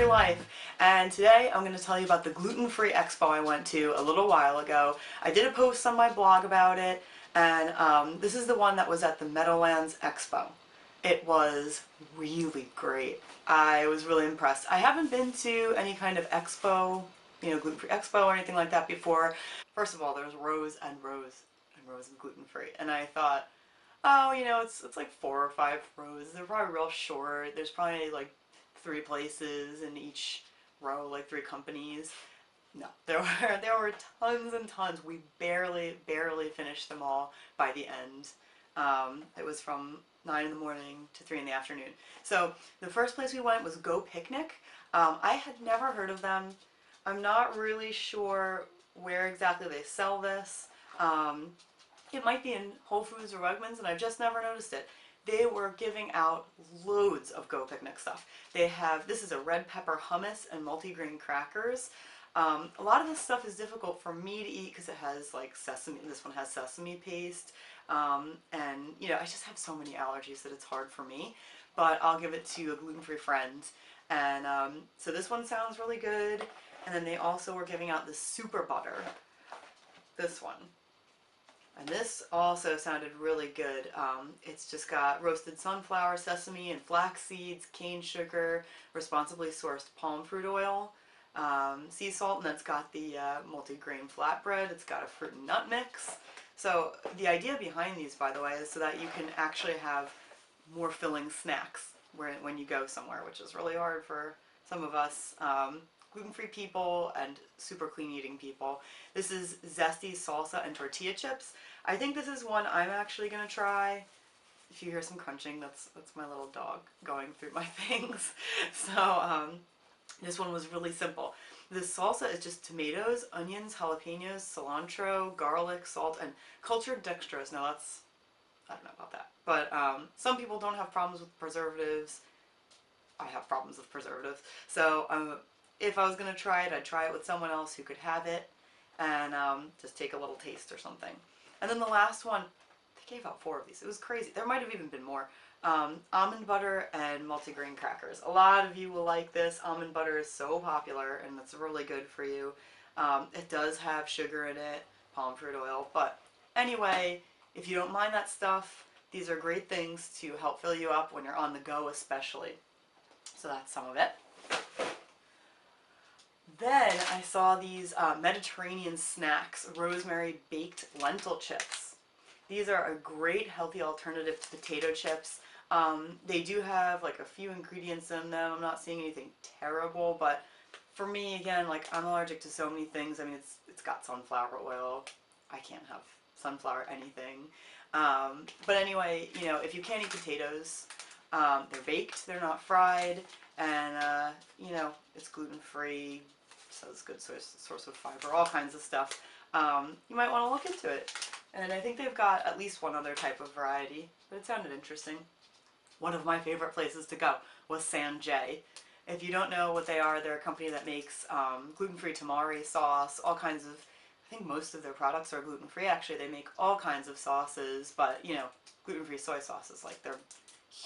life. And today I'm going to tell you about the gluten-free expo I went to a little while ago. I did a post on my blog about it, and this is the one that was at the Meadowlands Expo. It was really great. I was really impressed. I haven't been to any kind of expo, gluten-free expo or anything like that before. First of all, there's rows and rows and rows of gluten-free, and I thought, oh, it's like 4 or 5 rows. They're probably real short. There's probably like 3 places in each row, like 3 companies. No, there were tons and tons. We barely finished them all by the end. It was from 9 in the morning to 3 in the afternoon. So the first place we went was Go Picnic. I had never heard of them. I'm not really sure where exactly they sell this. It might be in Whole Foods or Wegmans, and I've just never noticed it. They were giving out loads of Go Picnic stuff. This is a red pepper hummus and multigrain crackers. A lot of this stuff is difficult for me to eat because it has like sesame, this one has sesame paste, and I just have so many allergies that it's hard for me, but I'll give it to a gluten-free friend. And so this one sounds really good. And then they also were giving out the super butter, this one. And this also sounded really good. It's just got roasted sunflower, sesame, and flax seeds, cane sugar, responsibly sourced palm fruit oil, sea salt, and then it's got the multi-grain flatbread. It's got a fruit and nut mix. So the idea behind these, by the way, is so that you can actually have more filling snacks when you go somewhere, which is really hard for some of us gluten-free people and super clean eating people. This is zesty salsa and tortilla chips. I think this is one I'm actually going to try. If you hear some crunching, that's my little dog going through my things. So this one was really simple. The salsa is just tomatoes, onions, jalapenos, cilantro, garlic, salt, and cultured dextrose. Now I don't know about that. But some people don't have problems with preservatives. I have problems with preservatives. So if I was going to try it, I'd try it with someone else who could have it and just take a little taste or something. And then the last one, they gave out 4 of these. It was crazy. There might have even been more. Almond butter and multigrain crackers. A lot of you will like this. Almond butter is so popular and it's really good for you. It does have sugar in it, palm fruit oil. But anyway, if you don't mind that stuff, these are great things to help fill you up when you're on the go especially. So that's some of it. Then I saw these Mediterranean snacks, rosemary baked lentil chips. These are a great healthy alternative to potato chips. They do have like a few ingredients in them. I'm not seeing anything terrible, but for me, again, like I'm allergic to so many things. I mean, it's got sunflower oil. I can't have sunflower anything. But anyway, if you can't eat potatoes, they're baked, they're not fried, and it's gluten-free. So it's a good source of fiber, all kinds of stuff. You might want to look into it. And I think they've got at least one other type of variety, but it sounded interesting. One of my favorite places to go was Sanjay. If you don't know what they are, they're a company that makes gluten-free tamari sauce, all kinds of, I think most of their products are gluten-free. Actually, they make all kinds of sauces, but gluten-free soy sauce is like their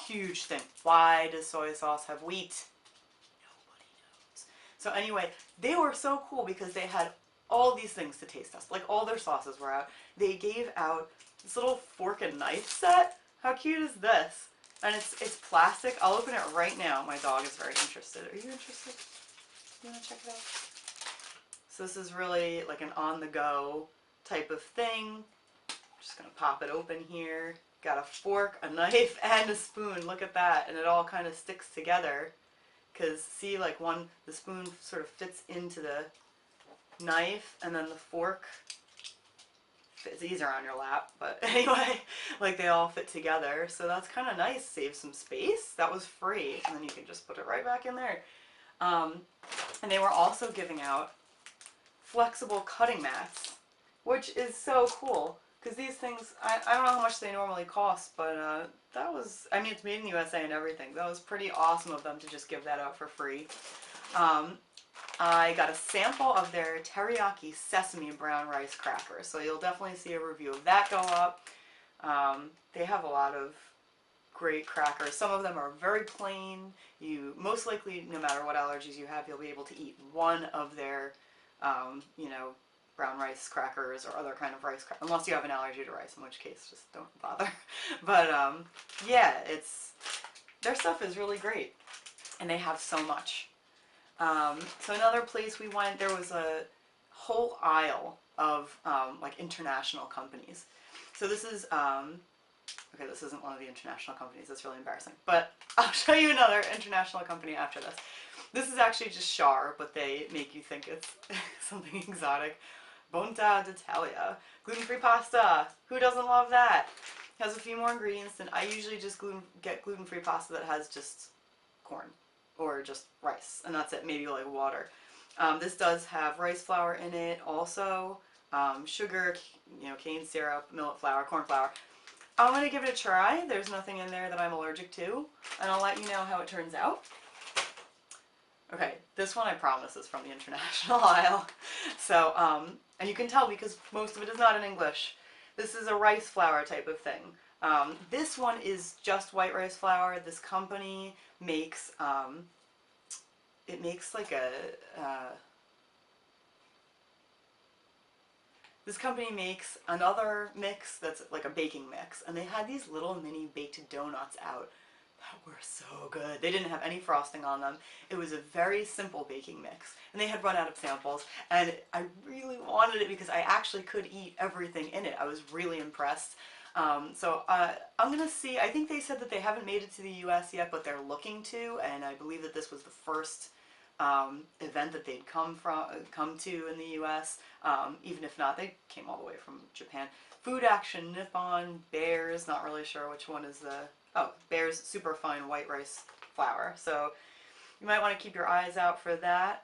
huge thing. Why does soy sauce have wheat? So anyway, they were so cool because they had all these things to taste test. Like all their sauces were out. They gave out this little fork and knife set. How cute is this? And it's plastic. I'll open it right now. My dog is very interested. Are you interested? You want to check it out? So this is really like an on-the-go type of thing. I'm just going to pop it open here. Got a fork, a knife, and a spoon. Look at that. And it all kind of sticks together. Because see, like the spoon sort of fits into the knife, and then the fork fits. These are on your lap, but anyway, like they all fit together. So that's kind of nice. Saves some space. That was free, and then you can just put it right back in there. And they were also giving out flexible cutting mats, which is so cool. Because these things, I don't know how much they normally cost, but that was, I mean, it's made in the USA and everything. That was pretty awesome of them to just give that out for free. I got a sample of their teriyaki sesame brown rice crackers, so you'll definitely see a review of that go up. They have a lot of great crackers. Some of them are very plain. You most likely, no matter what allergies you have, you'll be able to eat one of their, you know, brown rice crackers or other kind of rice crackers, unless you have an allergy to rice, in which case just don't bother. But yeah, their stuff is really great, and they have so much. So another place we went, there was a whole aisle of like international companies. So this is okay, this isn't one of the international companies, that's really embarrassing. But I'll show you another international company after this. This is actually just Char, but they make you think it's something exotic. Bonta d'Italia. Gluten-free pasta. Who doesn't love that? Has a few more ingredients than I usually just get gluten-free pasta that has just corn or just rice, and that's it, maybe like water. This does have rice flour in it also, sugar, you know, cane syrup, millet flour, corn flour. I'm going to give it a try. There's nothing in there that I'm allergic to, and I'll let you know how it turns out. Okay, this one I promise is from the international aisle. So, and you can tell because most of it is not in English. This is a rice flour type of thing. This one is just white rice flour. This company makes, it makes like a, this company makes another mix that's like a baking mix, and they had these little mini baked donuts out that were so good. They didn't have any frosting on them. It was a very simple baking mix, and they had run out of samples, and I really wanted it because I actually could eat everything in it. I was really impressed. So I'm gonna see, I think they said that they haven't made it to the US yet, but they're looking to, and I believe that this was the first event that they'd come to in the US. Even if not, they came all the way from Japan. Food Action, Nippon, Bears, not really sure which one is the, oh, Bears Superfine White Rice Flour. So you might want to keep your eyes out for that.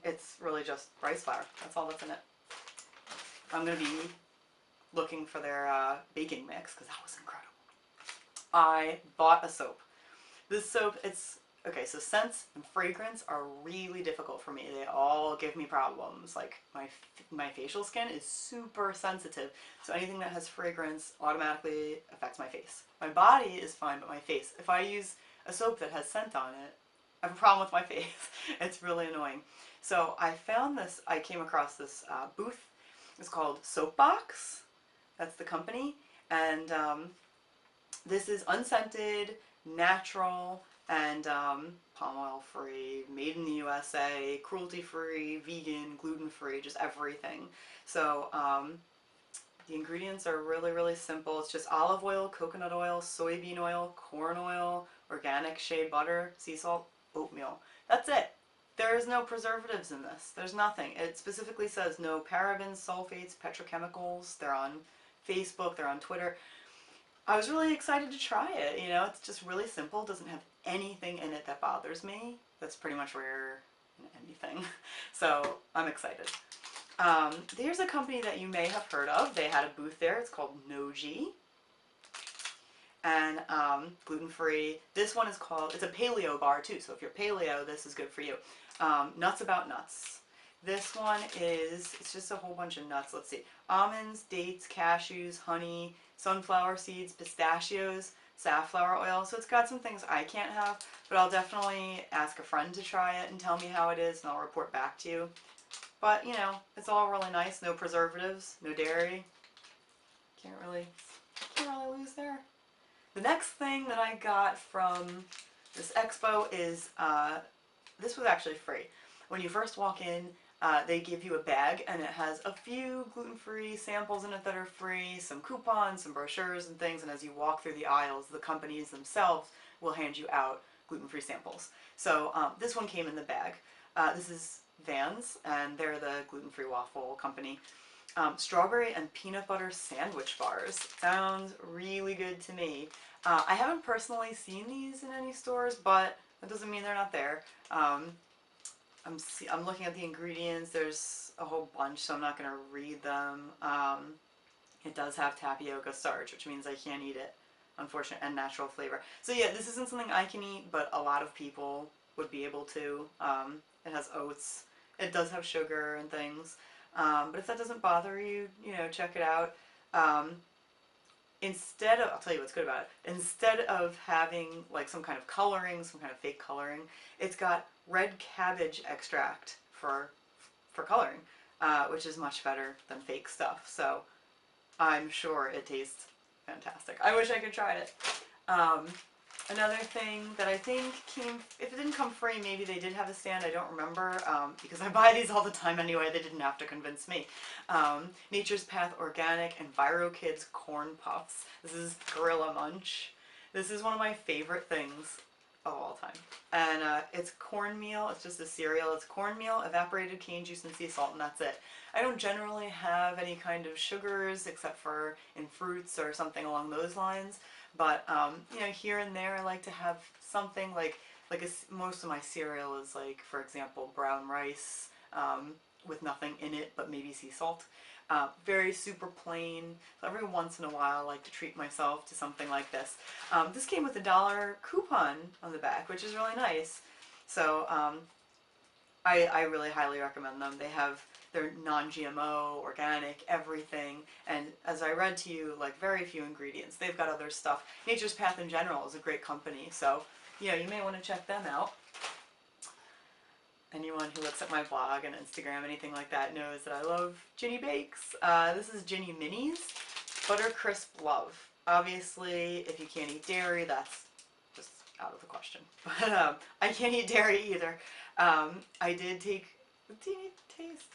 It's really just rice flour. That's all that's in it. I'm going to be looking for their baking mix because that was incredible. I bought a soap. This soap, it's, okay, so scents and fragrance are really difficult for me. They all give me problems. Like my facial skin is super sensitive, so anything that has fragrance automatically affects my face. My body is fine, but my face. If I use a soap that has scent on it, I have a problem with my face. It's really annoying. So I found this, I came across this booth. It's called Soapbox. That's the company. And this is unscented, natural, and palm oil free, made in the USA, cruelty free, vegan, gluten free, just everything. So the ingredients are really, really simple. It's just olive oil, coconut oil, soybean oil, corn oil, organic shea butter, sea salt, oatmeal. That's it. There is no preservatives in this. There's nothing. It specifically says no parabens, sulfates, petrochemicals. They're on Facebook, they're on Twitter. I was really excited to try it, you know, it's just really simple, doesn't have anything in it that bothers me. That's pretty much rare in anything, so I'm excited. There's a company that you may have heard of. They had a booth there, it's called Noji, and gluten-free. This one is called, it's a paleo bar too, so if you're paleo, this is good for you. Nuts About Nuts. This one is, it's just a whole bunch of nuts. Let's see. Almonds, dates, cashews, honey, sunflower seeds, pistachios, safflower oil. So it's got some things I can't have, but I'll definitely ask a friend to try it and tell me how it is, and I'll report back to you. But, you know, it's all really nice. No preservatives, no dairy. Can't really lose there. The next thing that I got from this expo is, this was actually free. When you first walk in, they give you a bag, and it has a few gluten-free samples in it that are free, some coupons, some brochures and things, and as you walk through the aisles, the companies themselves will hand you out gluten-free samples. So this one came in the bag. This is Vans, and they're the gluten-free waffle company. Strawberry and peanut butter sandwich bars. Sounds really good to me. I haven't personally seen these in any stores, but that doesn't mean they're not there. I'm looking at the ingredients. There's a whole bunch, so I'm not going to read them. It does have tapioca starch, which means I can't eat it, unfortunately, and natural flavor. So yeah, this isn't something I can eat, but a lot of people would be able to. It has oats. It does have sugar and things. But if that doesn't bother you, you know, check it out. instead of, I'll tell you what's good about it, instead of having like some kind of coloring, some kind of fake coloring, it's got red cabbage extract for coloring, which is much better than fake stuff. So I'm sure it tastes fantastic. I wish I could try it. Um, Another thing that I think came, if it didn't come free, maybe they did have a stand, I don't remember, because I buy these all the time anyway, they didn't have to convince me. Nature's Path Organic Enviro Kids Corn Puffs. This is Gorilla Munch. This is one of my favorite things of all time. And it's cornmeal, it's just a cereal, it's cornmeal, evaporated cane juice, and sea salt, and that's it. I don't generally have any kind of sugars except for in fruits or something along those lines. But you know, here and there, I like to have something like most of my cereal is like, for example, brown rice with nothing in it but maybe sea salt. Very super plain. So every once in a while, I like to treat myself to something like this. This came with $1 coupon on the back, which is really nice. So I really highly recommend them. They're non-GMO, organic, everything, and as I read to you, like very few ingredients. They've got other stuff. Nature's Path in general is a great company, so you know, you may want to check them out. Anyone who looks at my blog and Instagram, anything like that, knows that I love Ginny Bakes. This is Ginny Minis Butter Crisp Love. Obviously, if you can't eat dairy, that's just out of the question. But I can't eat dairy either. I did take a teeny taste.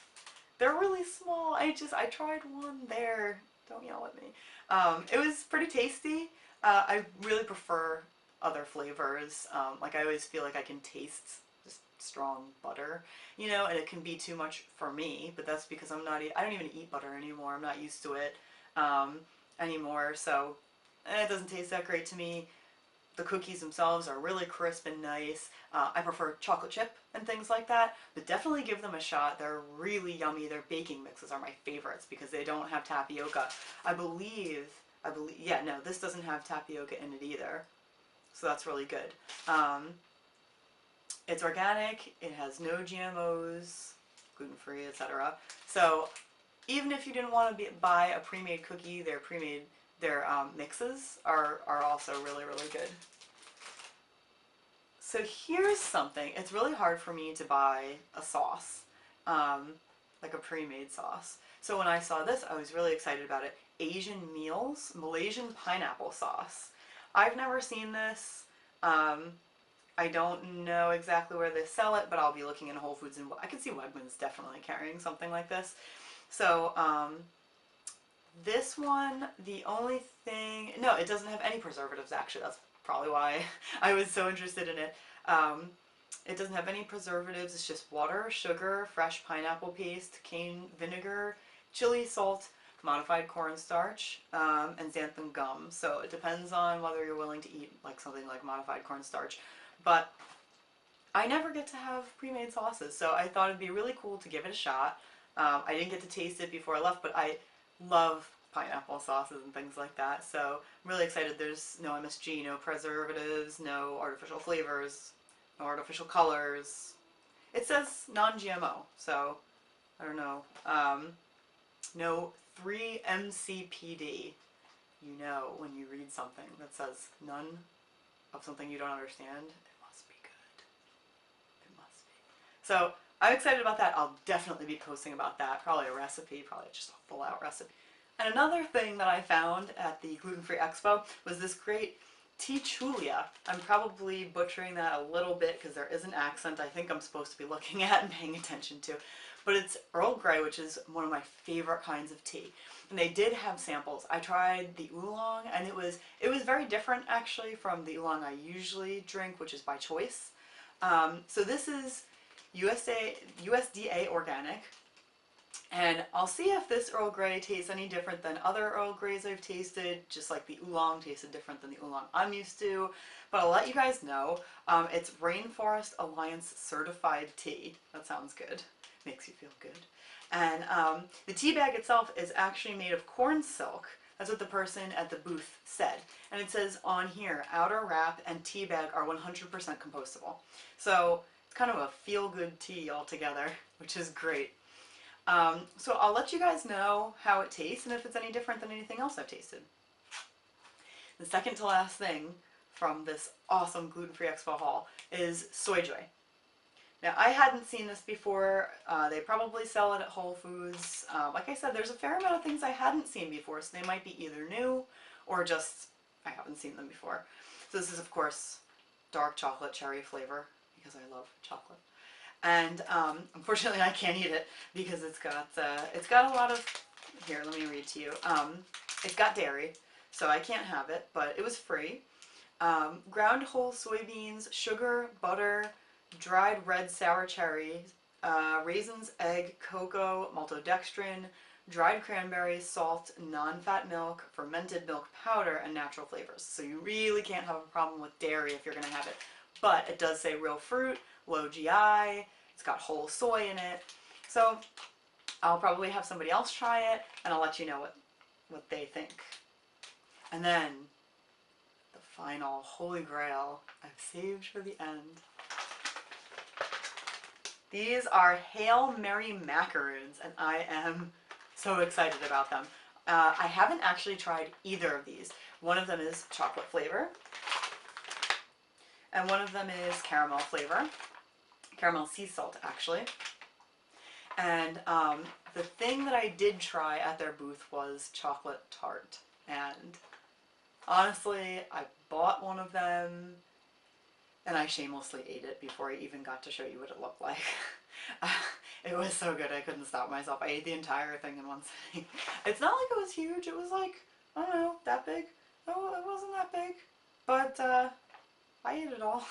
They're really small. I tried one there. Don't yell at me. It was pretty tasty. I really prefer other flavors. Like I always feel like I can taste just strong butter, you know, and it can be too much for me, but that's because I don't even eat butter anymore. I'm not used to it anymore, so it doesn't taste that great to me. The cookies themselves are really crisp and nice. I prefer chocolate chip and things like that, but definitely give them a shot. They're really yummy. Their baking mixes are my favorites because they don't have tapioca. I believe, yeah, no, this doesn't have tapioca in it either. So that's really good. It's organic, it has no GMOs, gluten-free, etc. So even if you didn't want to buy a pre-made cookie, their mixes are also really, really good. So here's something. It's really hard for me to buy a sauce, like a pre-made sauce. So when I saw this, I was really excited about it. Asian Meals Malaysian Pineapple Sauce. I've never seen this. I don't know exactly where they sell it, but I'll be looking in Whole Foods, and I can see Wegmans definitely carrying something like this. So this one, the only thing, no, it doesn't have any preservatives actually. That's probably why I was so interested in it. It doesn't have any preservatives. It's just water, sugar, fresh pineapple paste, cane vinegar, chili salt, modified cornstarch, and xanthan gum. So it depends on whether you're willing to eat like something like modified cornstarch. But I never get to have pre-made sauces, so I thought it'd be really cool to give it a shot. I didn't get to taste it before I left, but I love pineapple sauces and things like that, so I'm really excited. There's no MSG, no preservatives, no artificial flavors, no artificial colors. It says non-GMO, so I don't know. No 3-MCPD. You know when you read something that says none of something you don't understand, it must be good. It must be. So I'm excited about that. I'll definitely be posting about that. Probably a recipe, probably just a full-out recipe. And another thing that I found at the Gluten-free Expo was this great tea chulia. I'm probably butchering that a little bit because there is an accent I think I'm supposed to be looking at and paying attention to. But it's Earl Grey, which is one of my favorite kinds of tea. And they did have samples. I tried the oolong, and it was very different actually from the oolong I usually drink, which is by choice. So this is USDA organic. And I'll see if this Earl Grey tastes any different than other Earl Greys I've tasted, just like the oolong tasted different than the oolong I'm used to. But I'll let you guys know. It's Rainforest Alliance certified tea. That sounds good. Makes you feel good. And the tea bag itself is actually made of corn silk. That's what the person at the booth said. And it says on here, outer wrap and tea bag are 100% compostable. So it's kind of a feel-good tea altogether, which is great. So I'll let you guys know how it tastes and if it's any different than anything else I've tasted. The second to last thing from this awesome gluten-free expo haul is soy joy. Now, I hadn't seen this before. They probably sell it at Whole Foods. Like I said, there's a fair amount of things I hadn't seen before, so they might be either new or just I haven't seen them before. So this is, of course, dark chocolate cherry flavor because I love chocolate. And unfortunately, I can't eat it because it's got a lot of. Here, let me read to you. It's got dairy, so I can't have it, but it was free. Ground whole soybeans, sugar, butter, dried red sour cherries, raisins, egg, cocoa, maltodextrin, dried cranberries, salt, non-fat milk, fermented milk powder, and natural flavors. So you really can't have a problem with dairy if you're going to have it. But it does say real fruit, low GI, it's got whole soy in it. So I'll probably have somebody else try it, and I'll let you know what they think. And then the final holy grail I've saved for the end. These are Hail Mary macaroons, and I am so excited about them. I haven't actually tried either of these. One of them is chocolate flavor, and one of them is caramel flavor. Caramel sea salt, actually. And the thing that I did try at their booth was chocolate tart. And honestly, I bought one of them and I shamelessly ate it before I even got to show you what it looked like. It was so good I couldn't stop myself. I ate the entire thing in one sitting. It's not like it was huge. It was like, I don't know, that big. No, it wasn't that big. But I ate it all.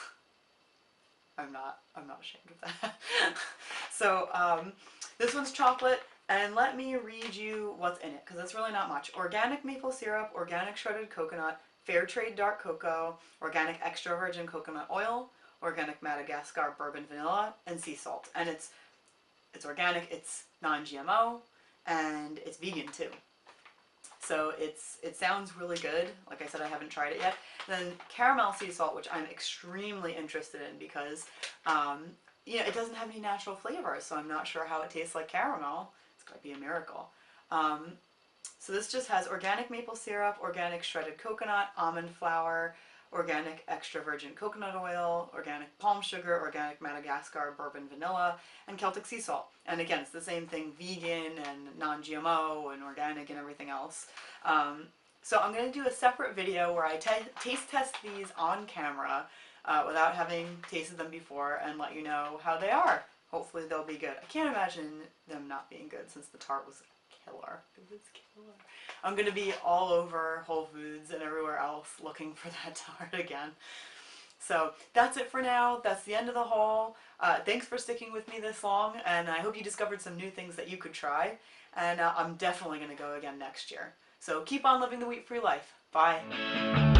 I'm not ashamed of that. So this one's chocolate, and let me read you what's in it, because it's really not much. Organic maple syrup, organic shredded coconut, fair trade dark cocoa, organic extra virgin coconut oil, organic Madagascar bourbon vanilla, and sea salt. And it's organic, it's non-GMO, and it's vegan too. So it sounds really good. Like I said, I haven't tried it yet. Then caramel sea salt, which I'm extremely interested in because, you know, it doesn't have any natural flavors, so I'm not sure how it tastes like caramel. It's going to be a miracle. So this just has organic maple syrup, organic shredded coconut, almond flour, organic extra virgin coconut oil, organic palm sugar, organic Madagascar bourbon vanilla, and Celtic sea salt. And again, it's the same thing, vegan and non-GMO and organic and everything else. So I'm going to do a separate video where I taste test these on camera without having tasted them before and let you know how they are. Hopefully they'll be good. I can't imagine them not being good since the tart was killer. It was killer. I'm going to be all over Whole Foods and everywhere else looking for that tart again. So that's it for now. That's the end of the haul. Thanks for sticking with me this long, and I hope you discovered some new things that you could try. And I'm definitely going to go again next year. So keep on living the wheat-free life. Bye.